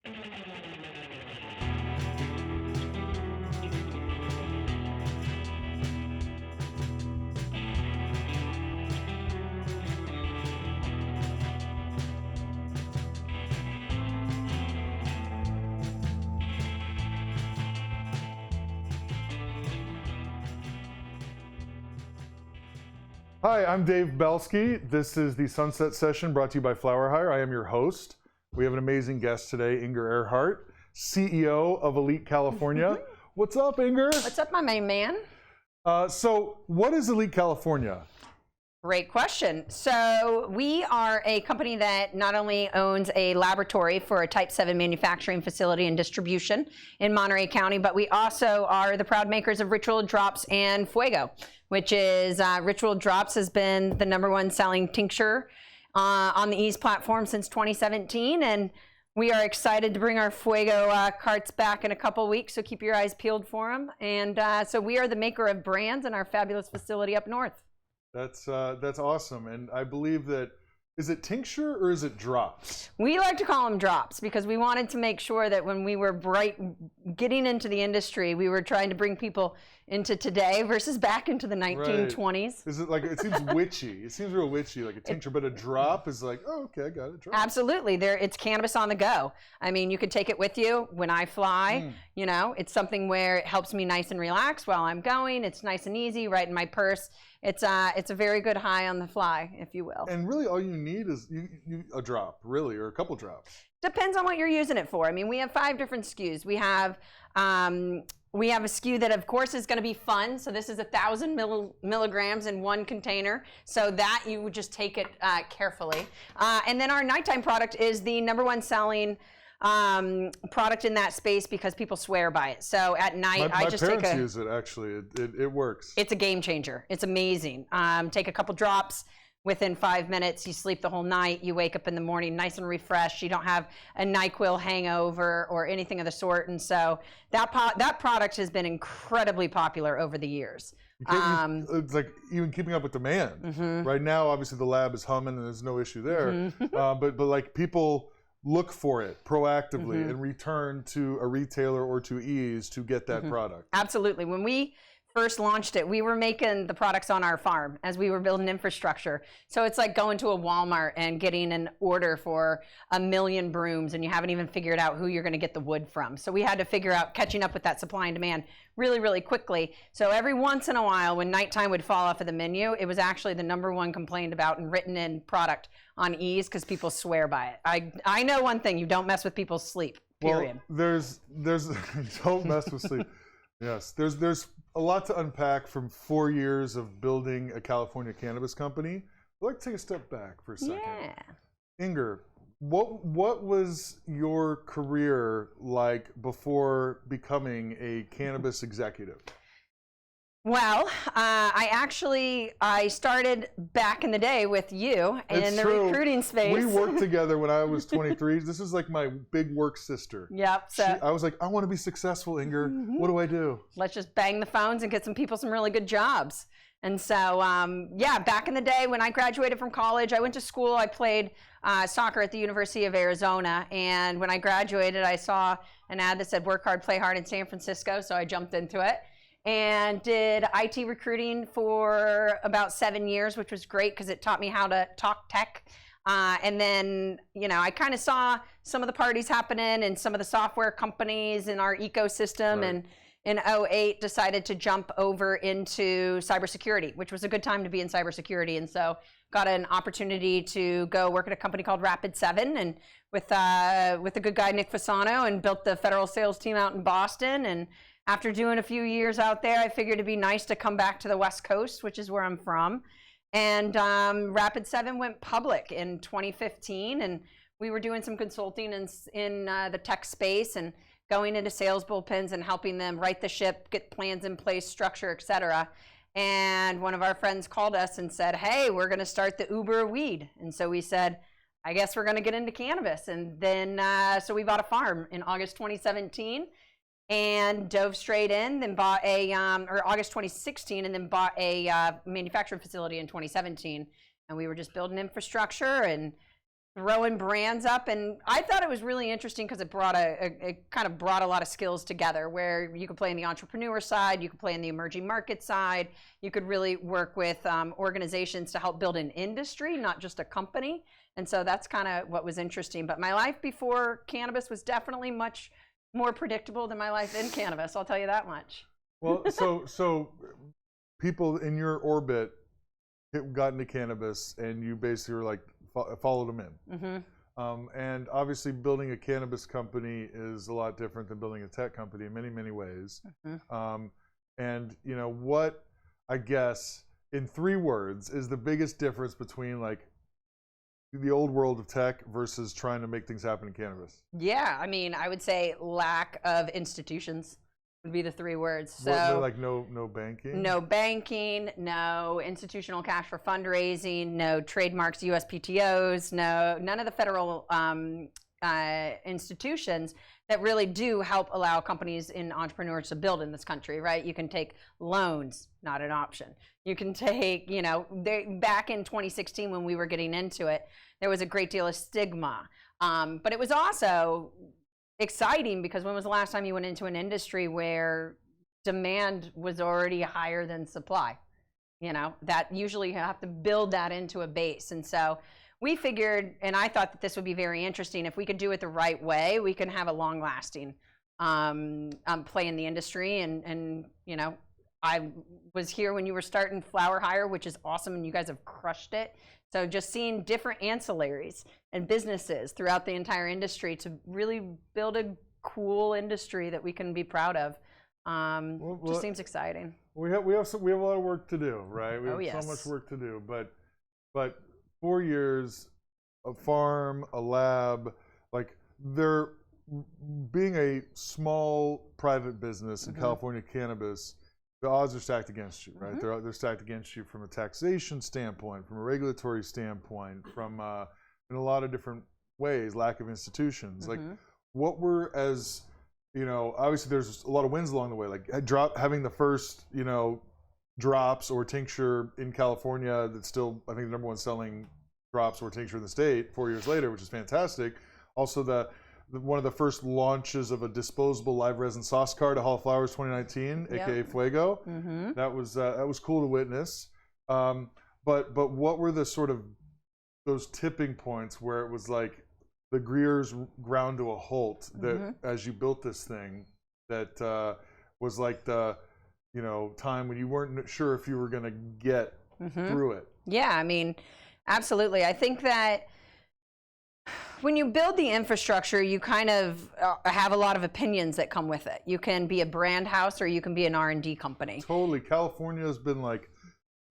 Hi, I'm Dave Belsky. This is the Sunset Session brought to you by FlowerHire. I am your host. We have an amazing guest today, Inger Airheart, CEO of Elite California. What's up, Inger? What's up, my main man? So what is Elite California? Great question. So we are a company that not only owns a laboratory for a Type 7 manufacturing facility and distribution in Monterey County, but we also are the proud makers of Ritual Drops and Fuego, which is Ritual Drops has been the #1 selling tincture on the Ease platform since 2017. And we are excited to bring our Fuego carts back in a couple weeks, so keep your eyes peeled for them. And so we are the maker of brands in our fabulous facility up north. That's awesome. And I believe that, is it tincture or is it drops? We like to call them drops because we wanted to make sure that when we were getting into the industry, we were trying to bring people into today versus back into the 1920s. Right. Is it like, it seems witchy. It seems real witchy, like a tincture, but a drop is like, oh, okay, I got it. Drop. Absolutely. It's cannabis on the go. I mean, you could take it with you when I fly. You know, it's something where it helps me nice and relax while I'm going. It's nice and easy, right in my purse. It's a very good high on the fly, if you will. And really all you need is a drop, really, or a couple drops. Depends on what you're using it for. I mean, we have 5 different SKUs. We have a SKU that, of course, is going to be fun. So this is 1,000 milligrams in one container. So that you would just take it carefully. And then our nighttime product is the #1 selling product in that space because people swear by it. So at night, my parents use it, actually. It works. It's a game changer. It's amazing. Take a couple drops. Within 5 minutes, you sleep the whole night. You wake up in the morning nice and refreshed. You don't have a NyQuil hangover or anything of the sort. And so that product has been incredibly popular over the years. It's like even keeping up with demand. Right now, obviously, the lab is humming and there's no issue there. But like people look for it proactively and return to a retailer or to Ease to get that product. Absolutely. When we first launched it, we were making the products on our farm as we were building infrastructure. So it's like going to a Walmart and getting an order for 1 million brooms and you haven't even figured out who you're going to get the wood from. So we had to figure out catching up with that supply and demand really, really quickly. So every once in a while when nighttime would fall off of the menu, it was actually the #1 complained about and written in product on Ease because people swear by it. I know one thing, you don't mess with people's sleep, period. Well, there's don't mess with sleep. Yes, there's a lot to unpack from 4 years of building a California cannabis company. I'd like to take a step back for a second. Yeah. Inger, what was your career like before becoming a cannabis executive? Well, I started back in the day with you in the recruiting space. We worked together when I was 23. This is like my big work sister. Yep. So I was like, I want to be successful, Inger. What do I do? Let's just bang the phones and get some people some really good jobs. And so, yeah, back in the day when I graduated from college, I went to school. I played soccer at the University of Arizona. And when I graduated, I saw an ad that said work hard, play hard in San Francisco. So I jumped into it and did IT recruiting for about 7 years, which was great because it taught me how to talk tech. And then, you know, I kind of saw some of the parties happening and some of the software companies in our ecosystem. Right. And in 2008, decided to jump over into cybersecurity, which was a good time to be in cybersecurity. And so got an opportunity to go work at a company called Rapid7 and with the good guy, Nick Fasano, and built the federal sales team out in Boston. And after doing a few years out there, I figured it'd be nice to come back to the West Coast, which is where I'm from. And Rapid7 went public in 2015, and we were doing some consulting in the tech space and going into sales bullpens and helping them right the ship, get plans in place, structure, et cetera. And one of our friends called us and said, hey, we're going to start the Uber weed. And so we said, I guess we're going to get into cannabis. And then, so we bought a farm in August 2017. And dove straight in, then bought or August 2016, and then bought a manufacturing facility in 2017. And we were just building infrastructure and throwing brands up, and I thought it was really interesting because it brought it kind of brought a lot of skills together, where you could play in the entrepreneur side, you could play in the emerging market side, you could really work with organizations to help build an industry, not just a company. And so that's kind of what was interesting. But my life before cannabis was definitely much more predictable than my life in cannabis, I'll tell you that much. Well, so people in your orbit got into cannabis, and you basically were like, followed them in. Mm-hmm. And obviously building a cannabis company is a lot different than building a tech company in many, many ways. Mm-hmm. And you know, what, I guess, in 3 words, is the biggest difference between like the old world of tech versus trying to make things happen in cannabis? Yeah, I mean, I would say lack of institutions would be the 3 words. So like no banking? No banking, no institutional cash for fundraising, no trademarks, USPTOs, none of the federal institutions that really do help allow companies and entrepreneurs to build in this country, right? You can take loans, not an option. You can take, you know, back in 2016 when we were getting into it, there was a great deal of stigma. But it was also exciting because when was the last time you went into an industry where demand was already higher than supply? You know, that usually you have to build that into a base. And so we figured, and I thought that this would be very interesting, if we could do it the right way, we can have a long lasting play in the industry. And you know, I was here when you were starting FlowerHire, which is awesome, and you guys have crushed it. So just seeing different ancillaries and businesses throughout the entire industry to really build a cool industry that we can be proud of, just seems exciting. We have a lot of work to do, right? We have so much work to do, but 4 years, a farm, a lab, like they're being a small private business in California cannabis. The odds are stacked against you, right? They're stacked against you from a taxation standpoint, from a regulatory standpoint, from in a lot of different ways, lack of institutions. Like, what were, as you know, obviously there's a lot of wins along the way, like having the first, you know, drops or tincture in California that's still, I think, the #1 selling drops or tincture in the state 4 years later, which is fantastic. Also, one of the first launches of a disposable live resin sauce card at Hall of Flowers 2019, aka Fuego. That was cool to witness. But what were the sort of those tipping points where it was like the gears ground to a halt, that as you built this thing, that was like the, you know, time when you weren't sure if you were going to get through it? Yeah, I mean, absolutely. I think that when you build the infrastructure, you kind of have a lot of opinions that come with it. You can be a brand house or you can be an R&D company. Totally. California has been like,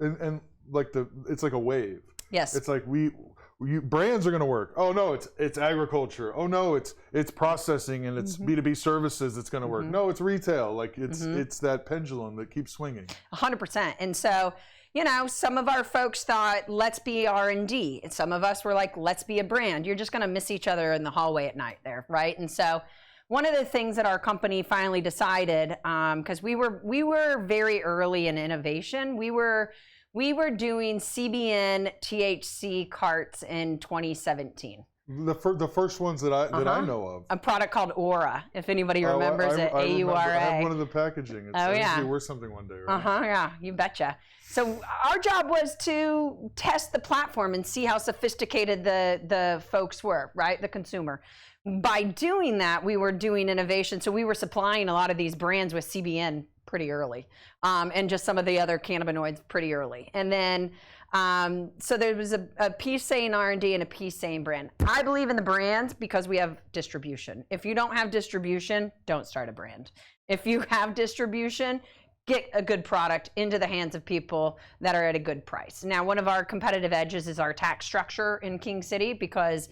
and like it's like a wave. Yes. It's like brands are going to work. Oh no, it's agriculture. Oh no, it's processing and it's B2B services that's going to work. No, it's retail. Like it's that pendulum that keeps swinging. 100%. And so, you know, some of our folks thought, let's be R&D. And some of us were like, let's be a brand. You're just going to miss each other in the hallway at night there, right? And so one of the things that our company finally decided, because we were very early in innovation, we were doing CBN THC carts in 2017. The first ones that I know of. A product called Aura, if anybody remembers it, AURA. I have one of the packaging. It's worth something one day, right? Yeah, you betcha. So our job was to test the platform and see how sophisticated the folks were, right? The consumer. By doing that, we were doing innovation. So we were supplying a lot of these brands with CBN pretty early, and just some of the other cannabinoids pretty early. And then, so there was a piece saying R&D and a piece saying brand. I believe in the brand because we have distribution. If you don't have distribution, don't start a brand. If you have distribution, get a good product into the hands of people that are at a good price. Now, one of our competitive edges is our tax structure in King City, because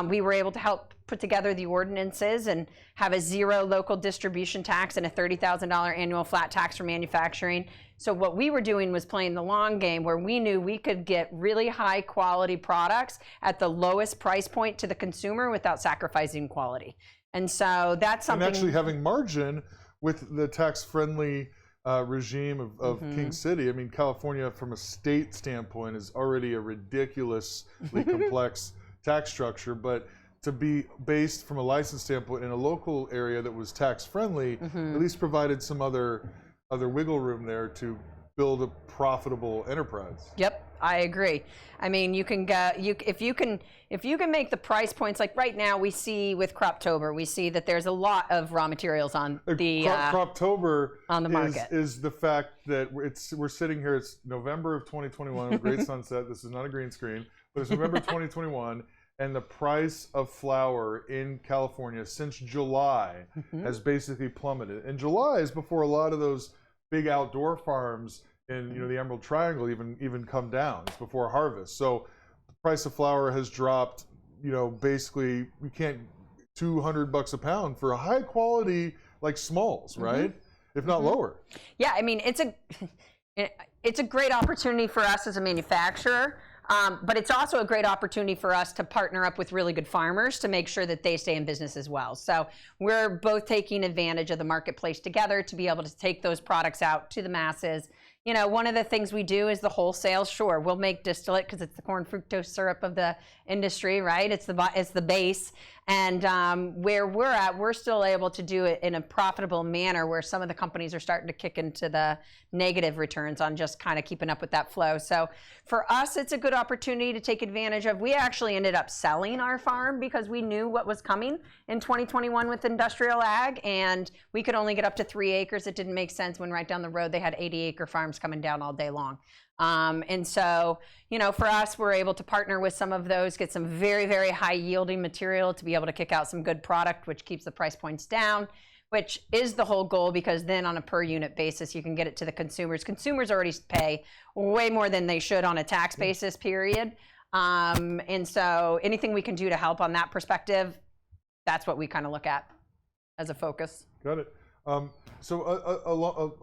we were able to help put together the ordinances and have a 0 local distribution tax and a $30,000 annual flat tax for manufacturing. So what we were doing was playing the long game, where we knew we could get really high quality products at the lowest price point to the consumer without sacrificing quality. And so that's something. And actually having margin with the tax-friendly regime of King City. I mean, California, from a state standpoint, is already a ridiculously complex tax structure, but to be based from a license standpoint in a local area that was tax friendly, at least provided some other wiggle room there to build a profitable enterprise. Yep, I agree. I mean, you can go, if you can make the price points, like right now we see with Croptober, we see that there's a lot of raw materials on the Croptober on the market. Is the fact that we're sitting here. It's November of 2021, great sunset. This is not a green screen, but it's November 2021. And the price of flower in California since July has basically plummeted. And July is before a lot of those big outdoor farms in the Emerald Triangle even come down. It's before harvest. So the price of flower has dropped. Basically you can't $200 a pound for a high quality like smalls, right? If not lower. Yeah, I mean it's a great opportunity for us as a manufacturer. But it's also a great opportunity for us to partner up with really good farmers to make sure that they stay in business as well. So we're both taking advantage of the marketplace together to be able to take those products out to the masses. One of the things we do is the wholesale. Sure, we'll make distillate because it's the corn fructose syrup of the industry, right? It's the base. And where we're at, we're still able to do it in a profitable manner where some of the companies are starting to kick into the negative returns on just kind of keeping up with that flow. So for us, it's a good opportunity to take advantage of. We actually ended up selling our farm because we knew what was coming in 2021 with industrial ag, and we could only get up to 3 acres. It didn't make sense when right down the road they had 80-acre farms coming down all day long. And so, for us, we're able to partner with some of those, get some very, very high yielding material to be able to kick out some good product, which keeps the price points down, which is the whole goal, because then on a per unit basis, you can get it to the consumers. Consumers already pay way more than they should on a tax basis, period. And so anything we can do to help on that perspective, that's what we kind of look at as a focus. Got it. So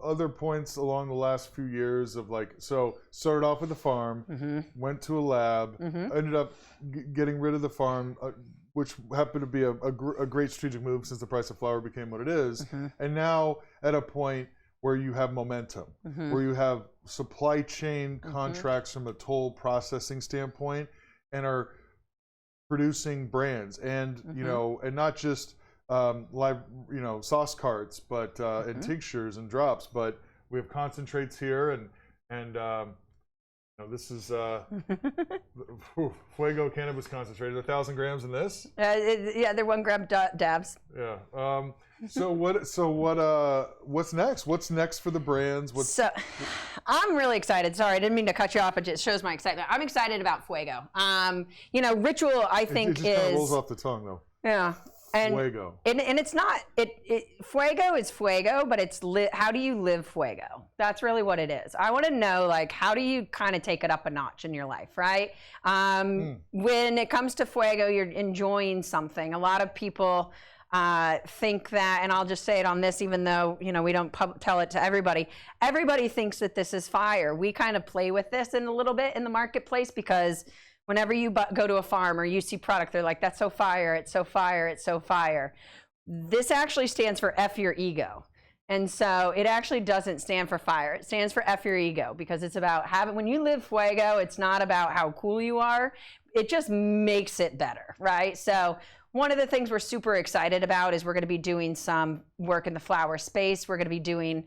other points along the last few years of started off with the farm, went to a lab, ended up getting rid of the farm, which happened to be a great strategic move since the price of flower became what it is, and now at a point where you have momentum, where you have supply chain contracts from a toll processing standpoint, and are producing brands, and and not just live, sauce carts, but and tinctures and drops, but we have concentrates here, and this is Fuego Cannabis concentrate. 1,000 grams in this. Yeah, they're 1 gram dabs. Yeah. So what's next? What's next for the brands? So I'm really excited. Sorry, I didn't mean to cut you off. It just shows my excitement. I'm excited about Fuego. Ritual, I think, it just kind of rolls off the tongue, though. Yeah. And, Fuego. And it's not, Fuego is Fuego, but it's how do you live Fuego? That's really what it is. I want to know, how do you kind of take it up a notch in your life, right? When it comes to Fuego, you're enjoying something. A lot of people think that, and I'll just say it on this, even though, we don't tell it to everybody. Everybody thinks that this is fire. We kind of play with this in a little bit in the marketplace, because whenever you go to a farm or you see product, they're like, that's so fire, it's so fire, it's so fire. This actually stands for F your ego. And so it actually doesn't stand for fire. It stands for F your ego, because it's about when you live Fuego, it's not about how cool you are. It just makes it better, right? So one of the things we're super excited about is we're going to be doing some work in the flower space. We're going to be doing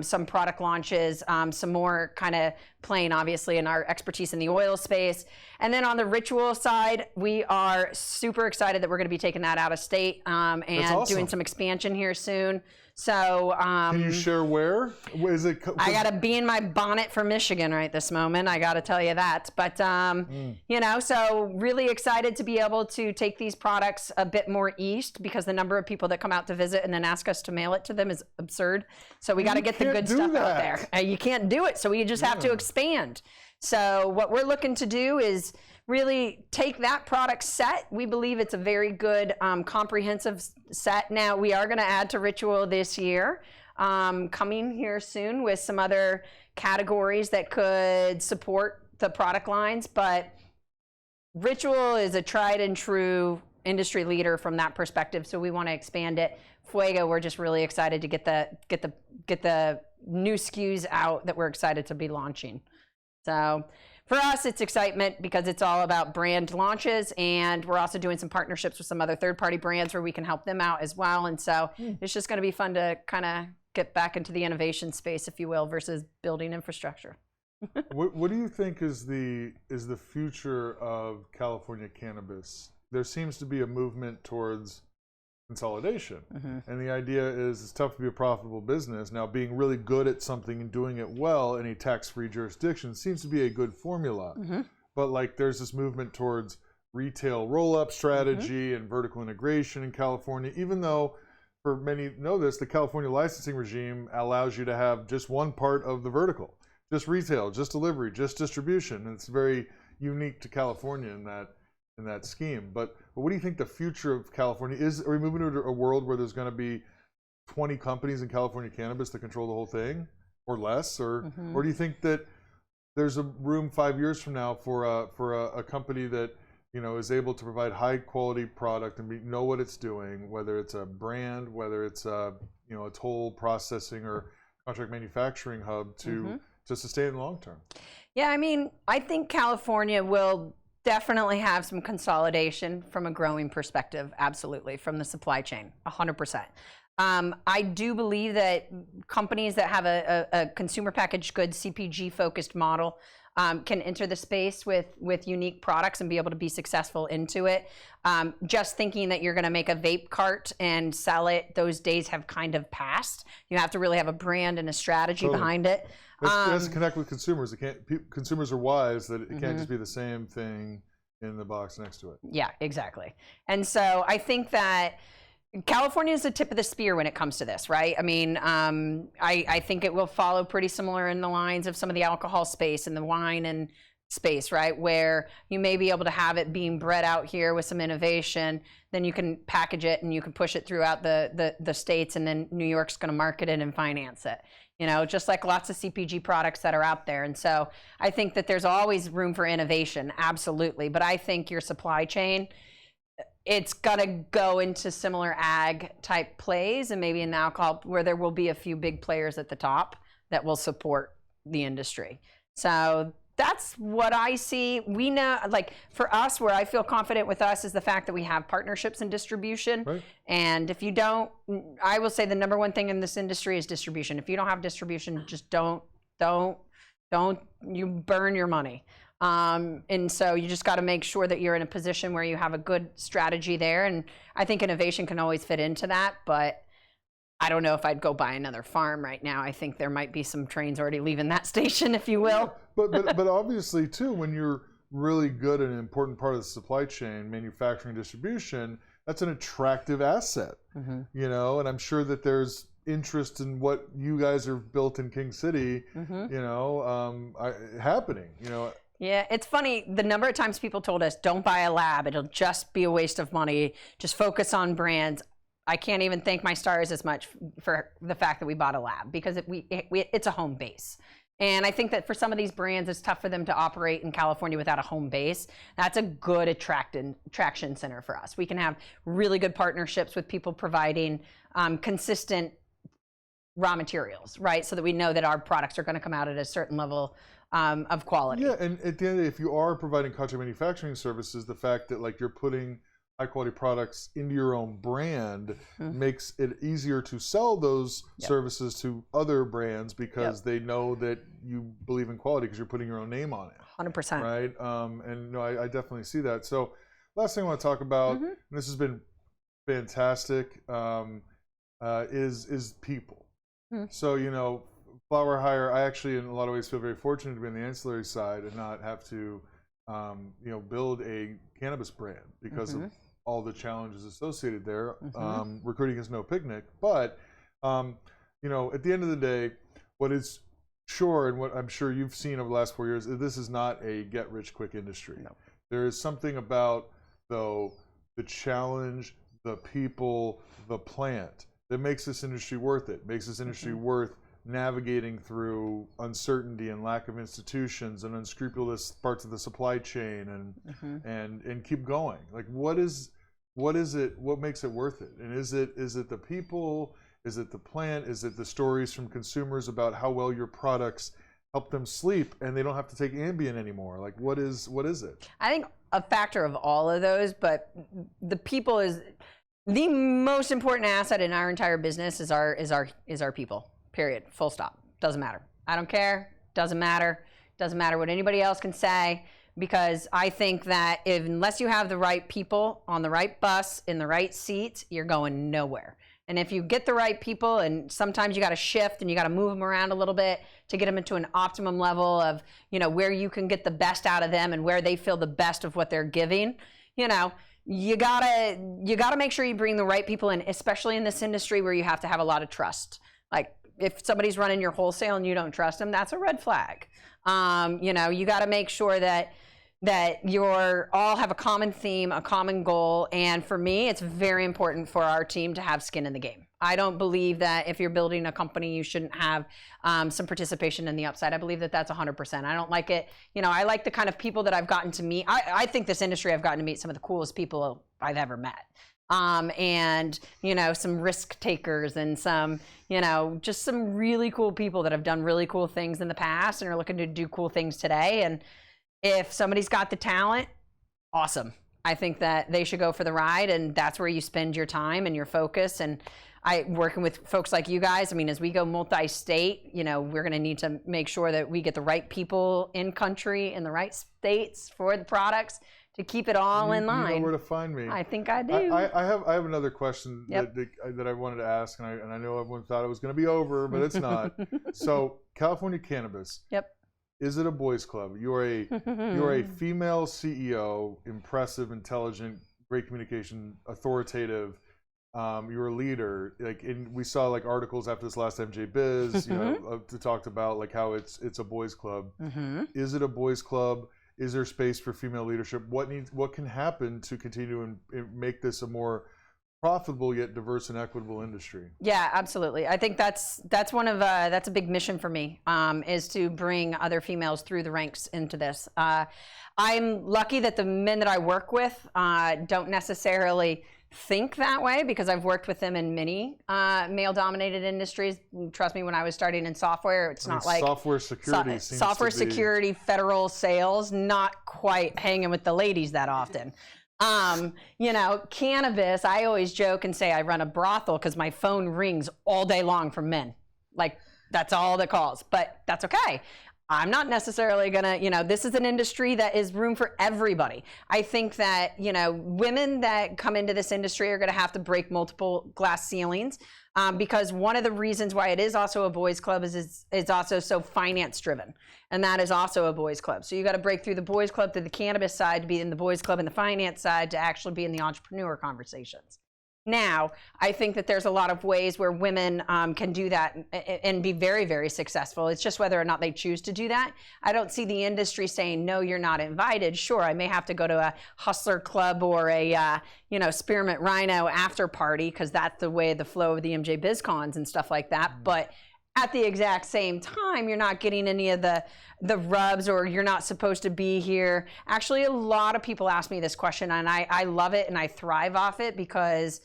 some product launches, some more kind of playing, obviously, in our expertise in the oil space. And then on the ritual side, we are super excited that we're going to be taking that out of state and doing some expansion here soon. So can you share where? Is it? I got to be in my bonnet for Michigan right this moment. I got to tell you that. But so really excited to be able to take these products a bit more east, because the number of people that come out to visit and then ask us to mail it to them is absurd. So we got to get the good stuff out there. You can't do it, so we just have to expand. So what we're looking to do is really take that product set. We believe it's a very good comprehensive set. Now, we are going to add to Ritual this year, coming here soon with some other categories that could support the product lines. But Ritual is a tried and true industry leader from that perspective, so we want to expand it. Fuego, we're just really excited to get the new SKUs out that we're excited to be launching. So for us, it's excitement because it's all about brand launches, and we're also doing some partnerships with some other third-party brands where we can help them out as well. And so it's just going to be fun to kind of get back into the innovation space, if you will, versus building infrastructure. What do you think is the future of California cannabis? There seems to be a movement towards consolidation, and the idea is it's tough to be a profitable business. Now, being really good at something and doing it well in a tax-free jurisdiction seems to be a good formula. But like, there's this movement towards retail roll-up strategy and vertical integration in California, even though, for many know this, the California licensing regime allows you to have just one part of the vertical. Just retail, just delivery, just distribution. And it's very unique to California in that scheme. But what do you think the future of California is? Are we moving to a world where there's going to be 20 companies in California cannabis that control the whole thing, or less? Or do you think that there's a room 5 years from now for a company that, you know, is able to provide high quality product and know what it's doing, whether it's a brand, whether it's a toll processing or contract manufacturing hub to sustain in the long term? Yeah, I mean, I think California will definitely have some consolidation from a growing perspective, absolutely, from the supply chain, 100%. I do believe that companies that have a consumer packaged goods, CPG-focused model can enter the space with unique products and be able to be successful into it. Just thinking that you're going to make a vape cart and sell it, those days have kind of passed. You have to really have a brand and a strategy behind it. It has to connect with consumers. It can't. Consumers are wise that it can't just be the same thing in the box next to it. Yeah, exactly. And so I think that California is the tip of the spear when it comes to this, right? I mean, I think it will follow pretty similar in the lines of some of the alcohol space and the wine and space, right? Where you may be able to have it being bred out here with some innovation, then you can package it and you can push it throughout the states, and then New York's going to market it and finance it. You know, just like lots of CPG products that are out there. And so I think that there's always room for innovation, absolutely. But I think your supply chain, it's going to go into similar ag type plays and maybe in alcohol, where there will be a few big players at the top that will support the industry. So that's what I see. We know, like for us, where I feel confident with us is the fact that we have partnerships and distribution. Right. And if you don't, I will say the number one thing in this industry is distribution. If you don't have distribution, just don't you burn your money. And so you just got to make sure that you're in a position where you have a good strategy there. And I think innovation can always fit into that, but I don't know if I'd go buy another farm right now. I think there might be some trains already leaving that station, if you will. Yeah, but obviously too, when you're really good at an important part of the supply chain, manufacturing, distribution, that's an attractive asset. You know, and I'm sure that there's interest in what you guys have built in King City, happening. You know. Yeah, it's funny, the number of times people told us, don't buy a lab, it'll just be a waste of money, just focus on brands. I can't even thank my stars as much for the fact that we bought a lab, because it's a home base. And I think that for some of these brands, it's tough for them to operate in California without a home base. That's a good attraction center for us. We can have really good partnerships with people providing consistent raw materials, right? So that we know that our products are going to come out at a certain level of quality. Yeah, and at the end of the day, if you are providing contract manufacturing services, the fact that like you're putting high quality products into your own brand makes it easier to sell those services to other brands, because they know that you believe in quality because you're putting your own name on it. 100%. Right? And no, I definitely see that. So last thing I want to talk about, and this has been fantastic, is people. So, you know, FlowerHire, I actually in a lot of ways feel very fortunate to be on the ancillary side and not have to build a cannabis brand because of all the challenges associated there. Recruiting is no picnic, but at the end of the day, what is sure, and what I'm sure you've seen over the last 4 years, this is not a get-rich-quick industry. No. There is something about, though, the challenge, the people, the plant that makes this industry worth it, makes this industry worth navigating through uncertainty and lack of institutions and unscrupulous parts of the supply chain and keep going. Like what is it, what makes it worth it? And is it the people, is it the plant, is it the stories from consumers about how well your products help them sleep, and they don't have to take Ambien anymore? Like, what is it? I think a factor of all of those, but the people is the most important asset in our entire business. Is our people. Period. Full stop. Doesn't matter. I don't care. Doesn't matter. Doesn't matter what anybody else can say, because I think that unless you have the right people on the right bus in the right seats, you're going nowhere. And if you get the right people, and sometimes you got to shift and you got to move them around a little bit to get them into an optimum level of, you know, where you can get the best out of them and where they feel the best of what they're giving, you know, you gotta make sure you bring the right people in, especially in this industry where you have to have a lot of trust. Like, if somebody's running your wholesale and you don't trust them, that's a red flag. You know, you got to make sure that you're all have a common theme, a common goal. And for me, it's very important for our team to have skin in the game. I don't believe that if you're building a company, you shouldn't have some participation in the upside. I believe that that's 100%. I don't like it. You know, I like the kind of people that I've gotten to meet. I think this industry, I've gotten to meet some of the coolest people I've ever met. And, you know, some risk takers and some, you know, just some really cool people that have done really cool things in the past and are looking to do cool things today. And if somebody's got the talent, awesome. I think that they should go for the ride, and that's where you spend your time and your focus. And working with folks like you guys, I mean, as we go multi-state, you know, we're going to need to make sure that we get the right people in country in the right states for the products to keep it all in line. You know where to find me. I think I do. I have another question that I wanted to ask, and I know everyone thought it was going to be over, but it's not. So, California Cannabis. Yep. Is it a boys' club? You're a female CEO, impressive, intelligent, great communication, authoritative. You're a leader. Like, we saw like articles after this last MJ Biz, you know, to talked about like how it's a boys' club. Is it a boys' club? Is there space for female leadership? What can happen to continue and make this a more profitable yet diverse and equitable industry? Yeah, absolutely. I think that's one of that's a big mission for me, is to bring other females through the ranks into this. I'm lucky that the men that I work with don't necessarily think that way, because I've worked with them in many male-dominated industries. Trust me, when I was starting in software, it's not like software security. Software security, federal sales, not quite hanging with the ladies that often. You know, cannabis, I always joke and say I run a brothel because my phone rings all day long from men. Like, that's all that calls, but that's okay. I'm not necessarily gonna, you know, this is an industry that is room for everybody. I think that, you know, women that come into this industry are gonna have to break multiple glass ceilings, because one of the reasons why it is also a boys' club is it's also so finance driven. And that is also a boys' club. So you gotta break through the boys' club to the cannabis side to be in the boys' club and the finance side to actually be in the entrepreneur conversations. Now, I think that there's a lot of ways where women can do that and be very, very successful. It's just whether or not they choose to do that. I don't see the industry saying, no, you're not invited. Sure, I may have to go to a hustler club or a, you know, Spearmint Rhino after party, because that's the way the flow of the MJ BizCons and stuff like that. But at the exact same time, you're not getting any of the rubs, or you're not supposed to be here. Actually, a lot of people ask me this question, and I love it and I thrive off it, because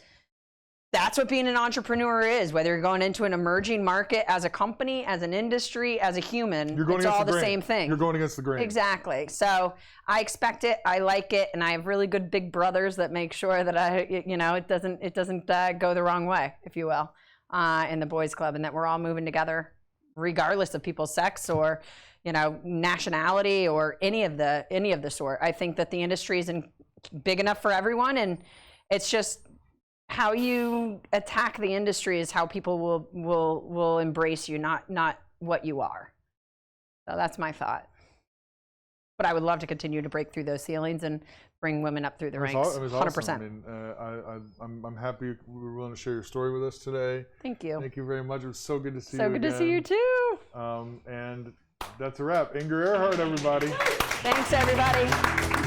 that's what being an entrepreneur is. Whether you're going into an emerging market as a company, as an industry, as a human, it's all the same thing. You're going against the grain. Exactly. So I expect it, I like it, and I have really good big brothers that make sure that you know, it doesn't go the wrong way, if you will, in the boys' club, and that we're all moving together, regardless of people's sex or, you know, nationality or any of the sort. I think that the industry is big enough for everyone, and it's just how you attack the industry is how people will embrace you, not what you are. So that's my thought. But I would love to continue to break through those ceilings and bring women up through the ranks. It was 100%. Awesome. I mean, I'm happy you were willing to share your story with us today. Thank you. Thank you very much. It was so good to see you. So good to see you too. And that's a wrap. Inger Airheart, everybody. Thanks, everybody.